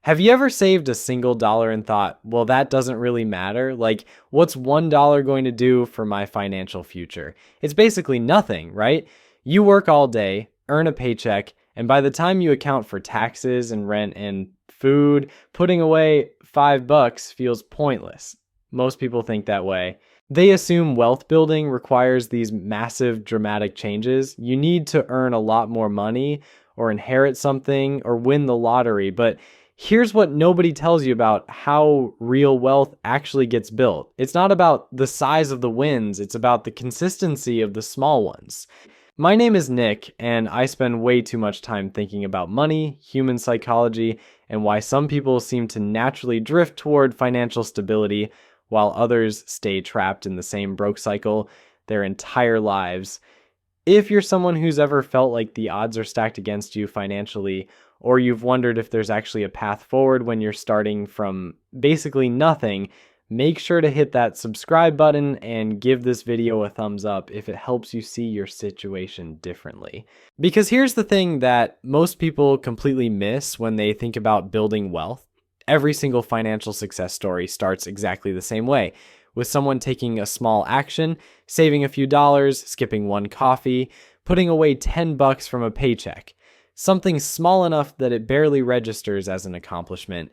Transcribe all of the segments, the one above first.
Have you ever saved a single dollar and thought, well, that doesn't really matter? Like, what's $1 going to do for my financial future? It's basically nothing, right? You work all day, earn a paycheck, and by the time you account for taxes and rent and food, putting away $5 feels pointless. Most people think that way. They assume wealth building requires these massive dramatic changes. You need to earn a lot more money or inherit something or win the lottery, but here's what nobody tells you about how real wealth actually gets built. It's not about the size of the wins, it's about the consistency of the small ones. My name is Nick, and I spend way too much time thinking about money, human psychology, and why some people seem to naturally drift toward financial stability while others stay trapped in the same broke cycle their entire lives. If you're someone who's ever felt like the odds are stacked against you financially, or you've wondered if there's actually a path forward when you're starting from basically nothing, make sure to hit that subscribe button and give this video a thumbs up if it helps you see your situation differently. Because here's the thing that most people completely miss when they think about building wealth. Every single financial success story starts exactly the same way, with someone taking a small action, saving a few dollars, skipping one coffee, putting away $10 from a paycheck. Something small enough that it barely registers as an accomplishment.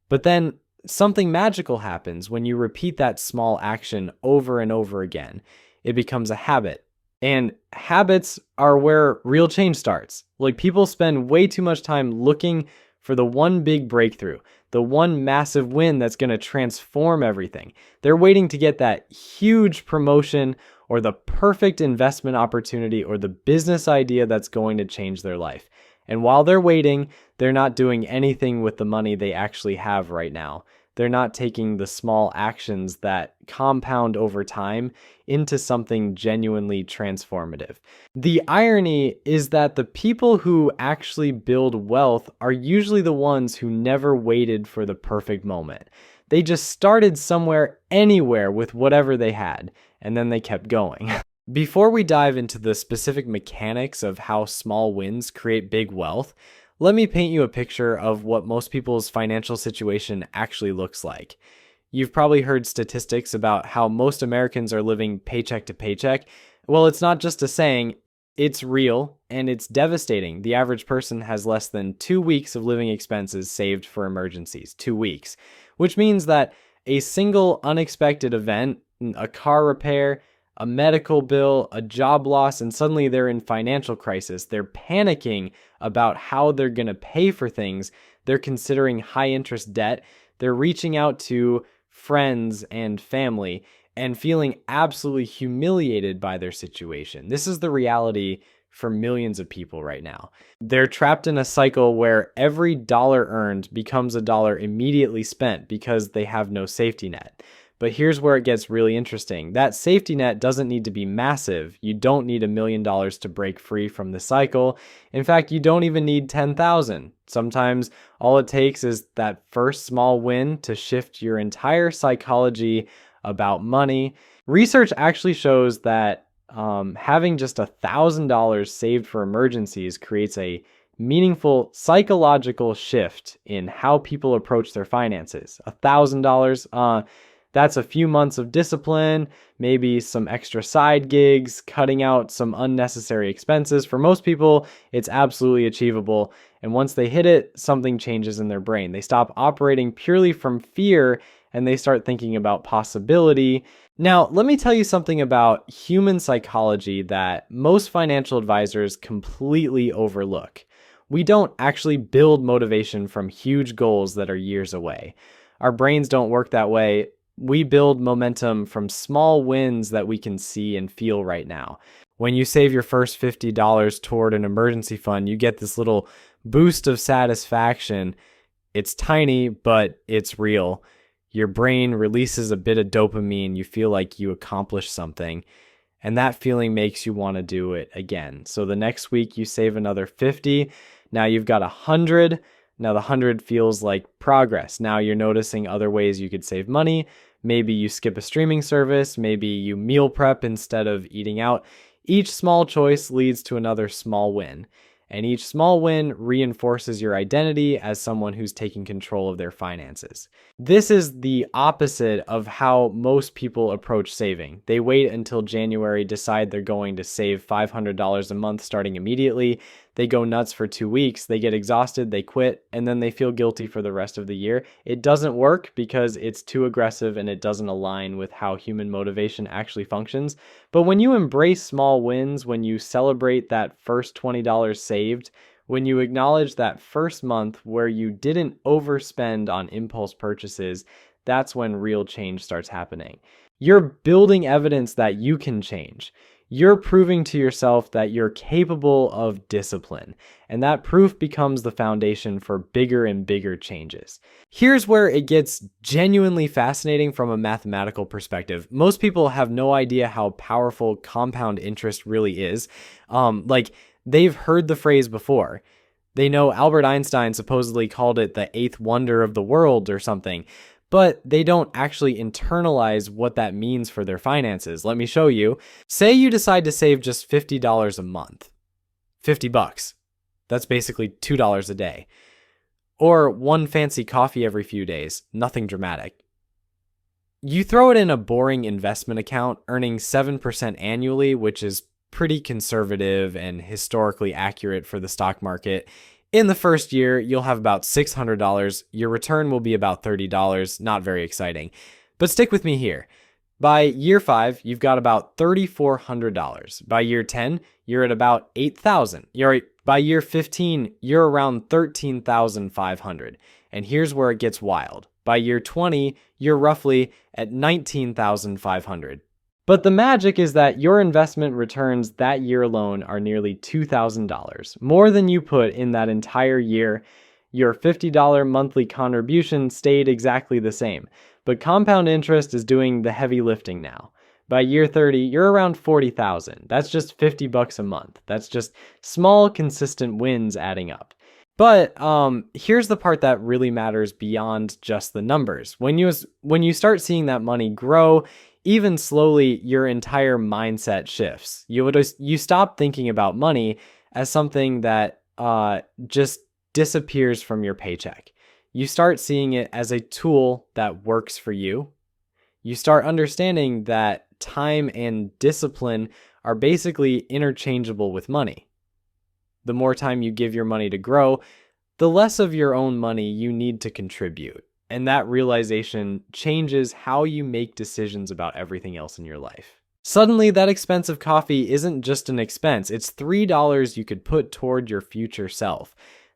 But then something magical happens when you repeat that small action over and over again. It becomes a habit. And habits are where real change starts. Like, people spend way too much time looking for the one big breakthrough, the one massive win that's going to transform everything. They're waiting to get that huge promotion or the perfect investment opportunity or the business idea that's going to change their life. And while they're waiting, they're not doing anything with the money they actually have right now. They're not taking the small actions that compound over time into something genuinely transformative. The irony is that the people who actually build wealth are usually the ones who never waited for the perfect moment. They just started somewhere, anywhere, with whatever they had, and then they kept going. Before we dive into the specific mechanics of how small wins create big wealth, let me paint you a picture of what most people's financial situation actually looks like. You've probably heard statistics about how most Americans are living paycheck to paycheck. Well, it's not just a saying, it's real, and it's devastating. The average person has less than 2 weeks of living expenses saved for emergencies. 2 weeks. Which means that a single unexpected event, a car repair, a medical bill, a job loss, and suddenly they're in financial crisis. They're panicking about how they're going to pay for things. They're considering high interest debt. They're reaching out to friends and family and feeling absolutely humiliated by their situation. This is the reality for millions of people right now. They're trapped in a cycle where every dollar earned becomes a dollar immediately spent because they have no safety net. But here's where it gets really interesting. That safety net doesn't need to be massive. You don't need $1 million to break free from the cycle. In fact, you don't even need 10,000. Sometimes all it takes is that first small win to shift your entire psychology about money. Research actually shows that having just $1,000 saved for emergencies creates a meaningful psychological shift in how people approach their finances. $1,000, that's a few months of discipline, maybe some extra side gigs, cutting out some unnecessary expenses. For most people, it's absolutely achievable. And once they hit it, something changes in their brain. They stop operating purely from fear and they start thinking about possibility. Now, let me tell you something about human psychology that most financial advisors completely overlook. We don't actually build motivation from huge goals that are years away. Our brains don't work that way. We build momentum from small wins that we can see and feel right now. When you save your first $50 toward an emergency fund, you get this little boost of satisfaction. It's tiny, but it's real. Your brain releases a bit of dopamine. You feel like you accomplished something. And that feeling makes you want to do it again. So the next week you save another 50. Now you've got 100. Now the 100 feels like progress. Now you're noticing other ways you could save money. Maybe you skip a streaming service. Maybe you meal prep instead of eating out. Each small choice leads to another small win. And each small win reinforces your identity as someone who's taking control of their finances. This is the opposite of how most people approach saving. They wait until January, decide they're going to save $500 a month starting immediately. They go nuts for 2 weeks, they get exhausted, they quit, and then they feel guilty for the rest of the year. It doesn't work because it's too aggressive and it doesn't align with how human motivation actually functions. But when you embrace small wins, when you celebrate that first $20 saved, when you acknowledge that first month where you didn't overspend on impulse purchases, that's when real change starts happening. You're building evidence that you can change. You're proving to yourself that you're capable of discipline, and that proof becomes the foundation for bigger and bigger changes. Here's where it gets genuinely fascinating from a mathematical perspective. Most people have no idea how powerful compound interest really is. They've heard the phrase before. They know Albert Einstein supposedly called it the eighth wonder of the world or something, but they don't actually internalize what that means for their finances. Let me show you. Say you decide to save just $50 a month. $50. That's basically $2 a day. Or one fancy coffee every few days. Nothing dramatic. You throw it in a boring investment account, earning 7% annually, which is pretty conservative and historically accurate for the stock market. In the first year, you'll have about $600. Your return will be about $30. Not very exciting. But stick with me here. By year 5, you've got about $3,400. By year 10, you're at about $8,000. By year 15, you're around $13,500. And here's where it gets wild. By year 20, you're roughly at $19,500. But the magic is that your investment returns that year alone are nearly $2,000, more than you put in that entire year. Your $50 monthly contribution stayed exactly the same, but compound interest is doing the heavy lifting now. By year 30, you're around $40,000. That's just $50 a month. That's just small, consistent wins adding up. But here's the part that really matters beyond just the numbers. When you start seeing that money grow, even slowly, your entire mindset shifts. You stop thinking about money as something that just disappears from your paycheck. You start seeing it as a tool that works for you. You start understanding that time and discipline are basically interchangeable with money. The more time you give your money to grow, the less of your own money you need to contribute. And that realization changes how you make decisions about everything else in your life. Suddenly, that expensive coffee isn't just an expense. It's $3 you could put toward your future self.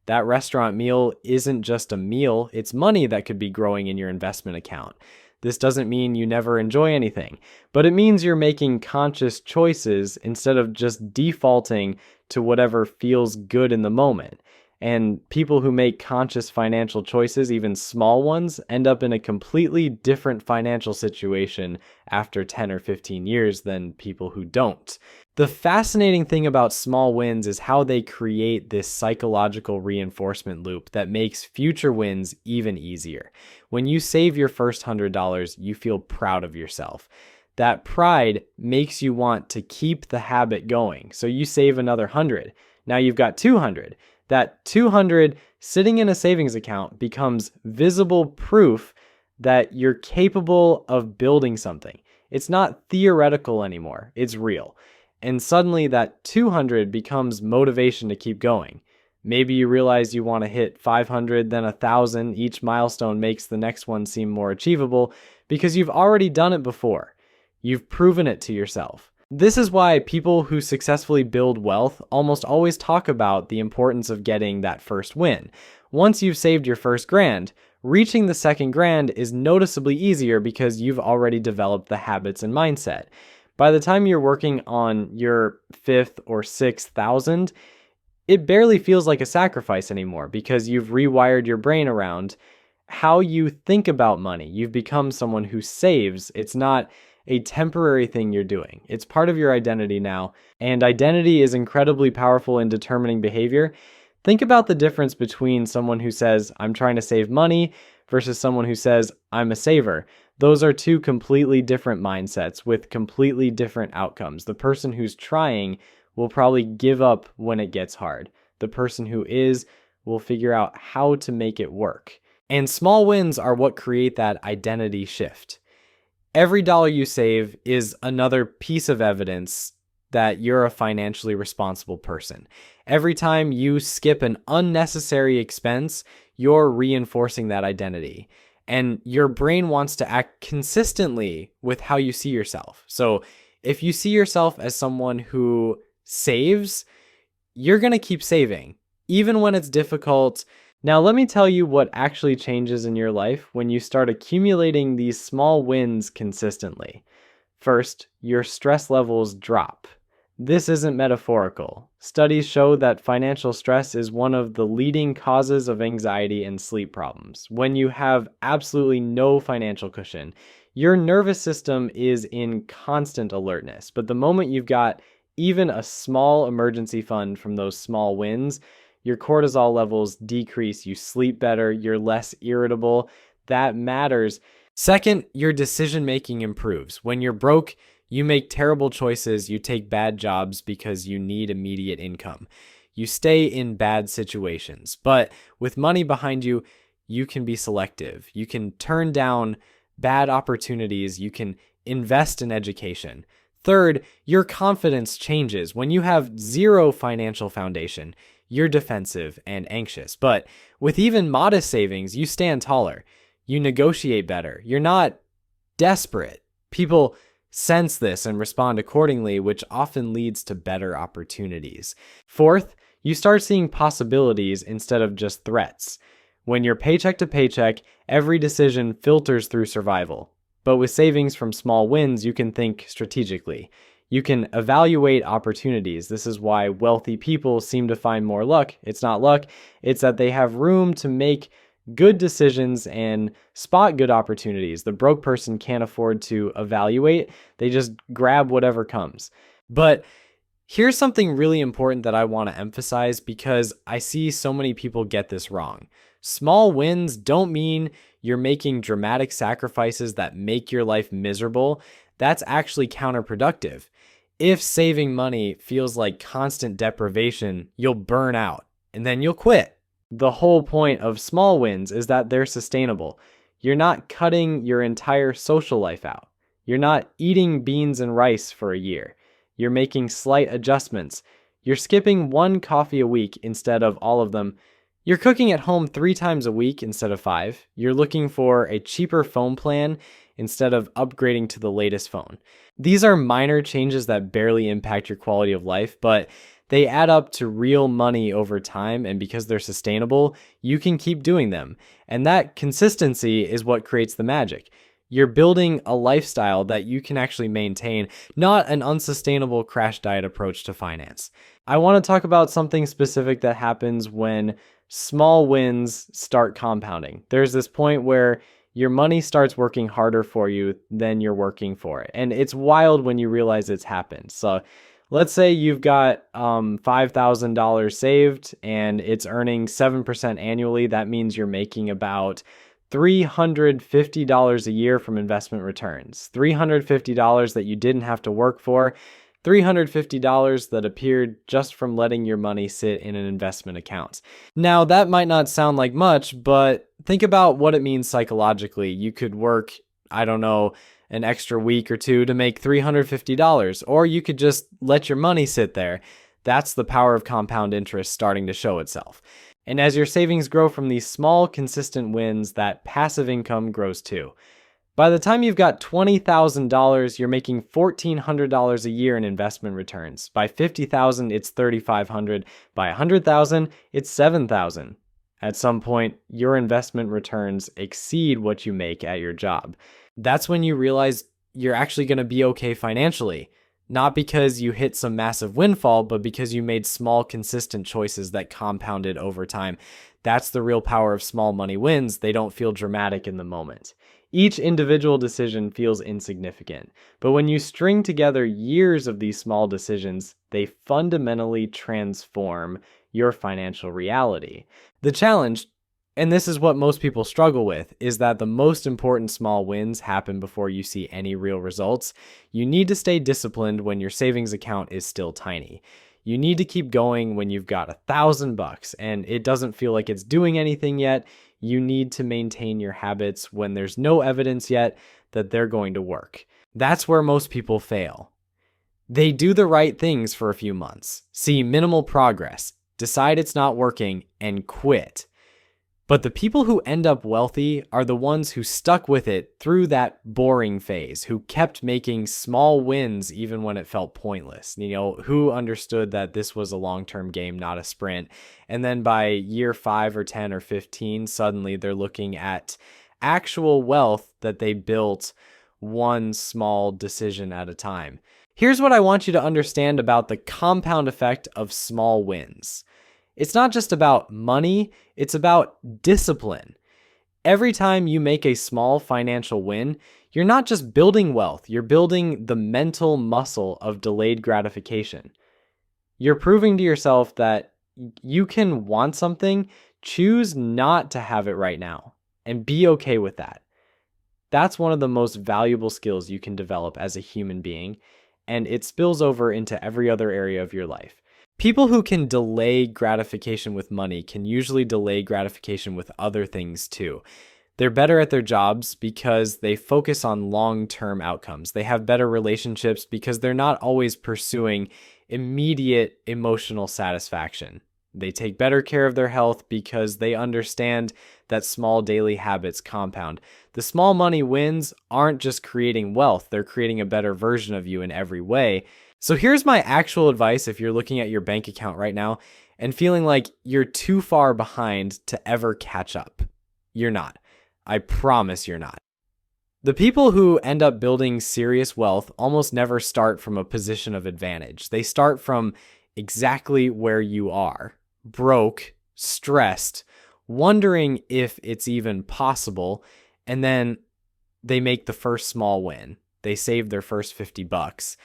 That restaurant meal isn't just a meal. It's money that could be growing in your investment account. This doesn't mean you never enjoy anything, but it means you're making conscious choices instead of just defaulting to whatever feels good in the moment. And people who make conscious financial choices, even small ones, end up in a completely different financial situation after 10 or 15 years than people who don't. The fascinating thing about small wins is how they create this psychological reinforcement loop that makes future wins even easier. When you save your first $100, you feel proud of yourself. That pride makes you want to keep the habit going. So you save another 100. Now you've got 200. That 200 sitting in a savings account becomes visible proof that you're capable of building something. It's not theoretical anymore, it's real. And suddenly that 200 becomes motivation to keep going. Maybe you realize you want to hit 500, then 1,000. Each milestone makes the next one seem more achievable because you've already done it before. You've proven it to yourself. This is why people who successfully build wealth almost always talk about the importance of getting that first win. Once you've saved your first grand, reaching the second grand is noticeably easier because you've already developed the habits and mindset. By the time you're working on your 5th or 6th thousand, it barely feels like a sacrifice anymore because you've rewired your brain around how you think about money. You've become someone who saves. It's not a temporary thing you're doing. It's part of your identity now, and identity is incredibly powerful in determining behavior. Think about the difference between someone who says, I'm trying to save money, versus someone who says, I'm a saver. Those are two completely different mindsets with completely different outcomes. The person who's trying will probably give up when it gets hard. The person who is will figure out how to make it work. And small wins are what create that identity shift. Every dollar you save is another piece of evidence that you're a financially responsible person. Every time you skip an unnecessary expense, you're reinforcing that identity. And your brain wants to act consistently with how you see yourself. So if you see yourself as someone who saves, you're going to keep saving, even when it's difficult. Now, let me tell you what actually changes in your life when you start accumulating these small wins consistently. First, your stress levels drop. This isn't metaphorical. Studies show that financial stress is one of the leading causes of anxiety and sleep problems. When you have absolutely no financial cushion, your nervous system is in constant alertness. But the moment you've got even a small emergency fund from those small wins, your cortisol levels decrease, you sleep better, you're less irritable. That matters. Second, your decision-making improves. When you're broke, you make terrible choices, you take bad jobs because you need immediate income. You stay in bad situations. But with money behind you, you can be selective. You can turn down bad opportunities. You can invest in education. Third, your confidence changes. When you have zero financial foundation, you're defensive and anxious. But with even modest savings, you stand taller. You negotiate better. You're not desperate. People sense this and respond accordingly, which often leads to better opportunities. Fourth, you start seeing possibilities instead of just threats. When you're paycheck to paycheck, every decision filters through survival. But with savings from small wins, you can think strategically. You can evaluate opportunities. This is why wealthy people seem to find more luck. It's not luck, it's that they have room to make good decisions and spot good opportunities. The broke person can't afford to evaluate. They just grab whatever comes. But here's something really important that I want to emphasize because I see so many people get this wrong. Small wins don't mean you're making dramatic sacrifices that make your life miserable. That's actually counterproductive. If saving money feels like constant deprivation, you'll burn out and then you'll quit. The whole point of small wins is that they're sustainable. You're not cutting your entire social life out. You're not eating beans and rice for a year. You're making slight adjustments. You're skipping one coffee a week instead of all of them. You're cooking at home 3 times a week instead of 5. You're looking for a cheaper phone plan instead of upgrading to the latest phone. These are minor changes that barely impact your quality of life, but they add up to real money over time, and because they're sustainable, you can keep doing them. And that consistency is what creates the magic. You're building a lifestyle that you can actually maintain, not an unsustainable crash diet approach to finance. I want to talk about something specific that happens when small wins start compounding. There's this point where your money starts working harder for you than you're working for it. And it's wild when you realize it's happened. So let's say you've got $5,000 saved and it's earning 7% annually. That means you're making about $350 a year from investment returns. $350 that you didn't have to work for. $350 that appeared just from letting your money sit in an investment account. Now, that might not sound like much, but think about what it means psychologically. You could work, I don't know, an extra week or two to make $350, or you could just let your money sit there. That's the power of compound interest starting to show itself. And as your savings grow from these small, consistent wins, that passive income grows too. By the time you've got $20,000, you're making $1,400 a year in investment returns. By $50,000, it's $3,500. By $100,000, it's $7,000. At some point, your investment returns exceed what you make at your job. That's when you realize you're actually going to be okay financially. Not because you hit some massive windfall, but because you made small, consistent choices that compounded over time. That's the real power of small money wins. They don't feel dramatic in the moment. Each individual decision feels insignificant, but when you string together years of these small decisions, they fundamentally transform your financial reality. The challenge, and this is what most people struggle with, is that the most important small wins happen before you see any real results. You need to stay disciplined when your savings account is still tiny. You need to keep going when you've got $1,000 and it doesn't feel like it's doing anything yet. You need to maintain your habits when there's no evidence yet that they're going to work. That's where most people fail. They do the right things for a few months, see minimal progress, decide it's not working, and quit. But the people who end up wealthy are the ones who stuck with it through that boring phase, who kept making small wins even when it felt pointless, who understood that this was a long-term game, not a sprint. And then by year 5 or 10 or 15, suddenly they're looking at actual wealth that they built one small decision at a time. Here's what I want you to understand about the compound effect of small wins. It's not just about money, it's about discipline. Every time you make a small financial win, you're not just building wealth, you're building the mental muscle of delayed gratification. You're proving to yourself that you can want something, choose not to have it right now, and be okay with that. That's one of the most valuable skills you can develop as a human being, and it spills over into every other area of your life. People who can delay gratification with money can usually delay gratification with other things too. They're better at their jobs because they focus on long-term outcomes. They have better relationships because they're not always pursuing immediate emotional satisfaction. They take better care of their health because they understand that small daily habits compound. The small money wins aren't just creating wealth, they're creating a better version of you in every way. So here's my actual advice if you're looking at your bank account right now and feeling like you're too far behind to ever catch up. You're not. I promise you're not. The people who end up building serious wealth almost never start from a position of advantage. They start from exactly where you are, broke, stressed, wondering if it's even possible, and then they make the first small win. They save their first $50.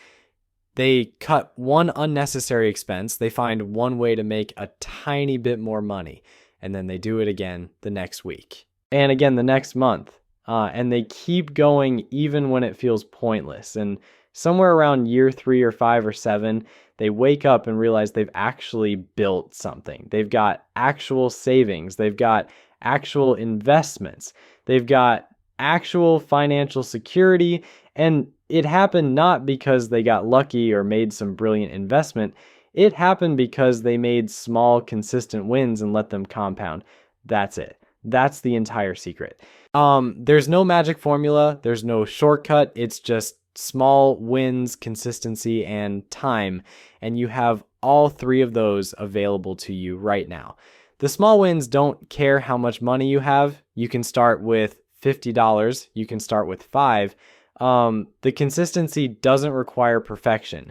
They cut one unnecessary expense. They find one way to make a tiny bit more money, and then they do it again the next week and again the next month. And they keep going even when it feels pointless. And somewhere around year 3 or 5 or 7, they wake up and realize they've actually built something. They've got actual savings. They've got actual investments. They've got actual financial security. And it happened not because they got lucky or made some brilliant investment. It happened because they made small, consistent wins and let them compound. That's it. That's the entire secret. There's no magic formula. There's no shortcut. It's just small wins, consistency, and time. And you have all 3 of those available to you right now. The small wins don't care how much money you have. You can start with $50. You can start with $5. The consistency doesn't require perfection.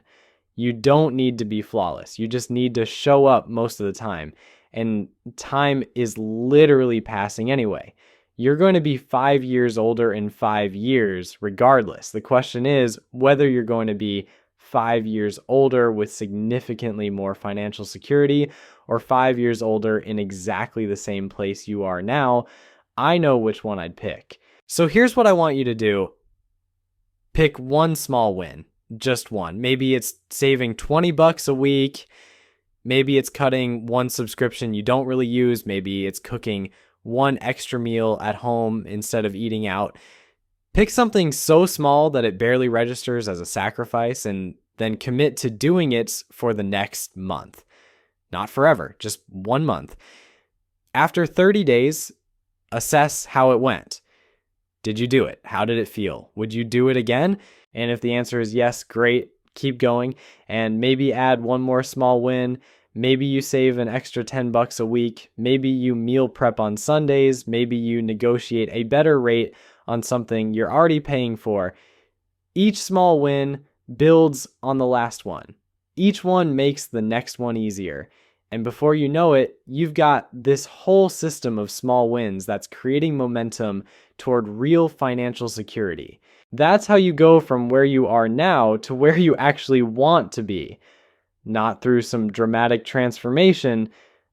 You don't need to be flawless. You just need to show up most of the time. And time is literally passing anyway. You're going to be 5 years older in 5 years regardless. The question is whether you're going to be 5 years older with significantly more financial security or 5 years older in exactly the same place you are now. I know which one I'd pick. So here's what I want you to do. Pick one small win, just one. Maybe it's saving $20 a week. Maybe it's cutting one subscription you don't really use. Maybe it's cooking one extra meal at home instead of eating out. Pick something so small that it barely registers as a sacrifice and then commit to doing it for the next month. Not forever, just 1 month. After 30 days, assess how it went. Did you do it? How did it feel? Would you do it again? And if the answer is yes, great, keep going. And maybe add one more small win. Maybe you save an extra $10 a week. Maybe you meal prep on Sundays. Maybe you negotiate a better rate on something you're already paying for. Each small win builds on the last one. Each one makes the next one easier. And before you know it, you've got this whole system of small wins that's creating momentum toward real financial security. That's how you go from where you are now to where you actually want to be. Not through some dramatic transformation,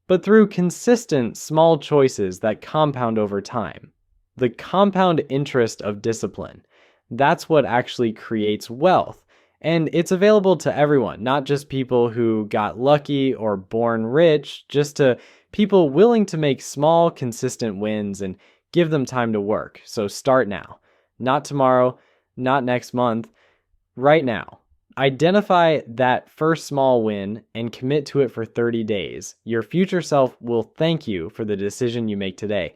but through consistent small choices that compound over time. The compound interest of discipline. That's what actually creates wealth. And it's available to everyone, not just people who got lucky or born rich, just to people willing to make small, consistent wins and give them time to work. So start now. Not tomorrow, not next month, right now. Identify that first small win and commit to it for 30 days. Your future self will thank you for the decision you make today.